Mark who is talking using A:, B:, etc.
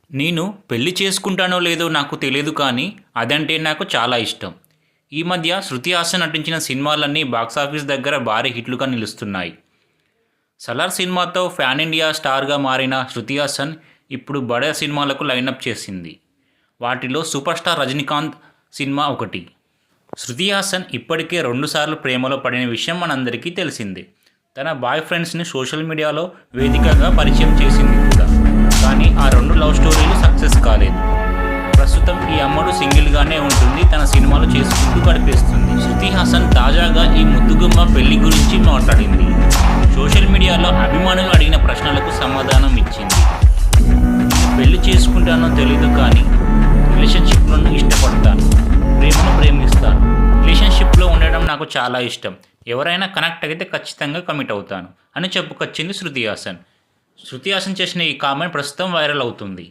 A: నేను పెళ్లి చేసుకుంటానో లేదో నాకు తెలియదు కానీ అదంటే నాకు చాలా ఇష్టం. ఈ మధ్య శృతి హాసన్ నటించిన సినిమాలన్నీ బాక్సాఫీస్ దగ్గర భారీ హిట్లుగా నిలుస్తున్నాయి. 'సలార్' సినిమాతో పాన్ ఇండియా స్టార్గా మారిన శృతి హాసన్ ఇప్పుడు బడా సినిమాలకు లైనప్ చేసింది. వాటిలో సూపర్ స్టార్ రజనీకాంత్ సినిమా ఒకటి. శృతి హాసన్ ఇప్పటికే 2 సార్లు ప్రేమలో పడిన విషయం మనందరికీ తెలిసిందే. తన బాయ్ ఫ్రెండ్స్ని సోషల్ మీడియాలో వేదికగా పరిచయం చేసింది కూడా. కానీ ఆ 2 లవ్ స్టోరీలు సక్సెస్ కాలేదు. ప్రస్తుతం ఈ అమ్మడు సింగిల్గానే ఉంటుంది. తన సినిమాలు చేసుకుంటూ గడిపేస్తుంది. శృతి హాసన్ తాజాగా ఈ ముద్దుగుమ్మ పెళ్లి గురించి మాట్లాడింది. సోషల్ మీడియాలో అభిమానులు అడిగిన ప్రశ్నలకు సమాధానం ఇచ్చింది. పెళ్లి చేసుకుంటానో తెలీదు కానీ రిలేషన్షిప్లను ఇష్టపడతాను, ప్రేమను ప్రేమిస్తాను. రిలేషన్షిప్లో ఉండడం నాకు చాలా ఇష్టం. ఎవరైనా కనెక్ట్ అయితే ఖచ్చితంగా కమిట్ అవుతాను అని చెప్పుకొచ్చింది శృతి హాసన్. శృతి హాసన్ చేసిన ఈ కామెంట్ ప్రస్తుతం వైరల్ అవుతుంది.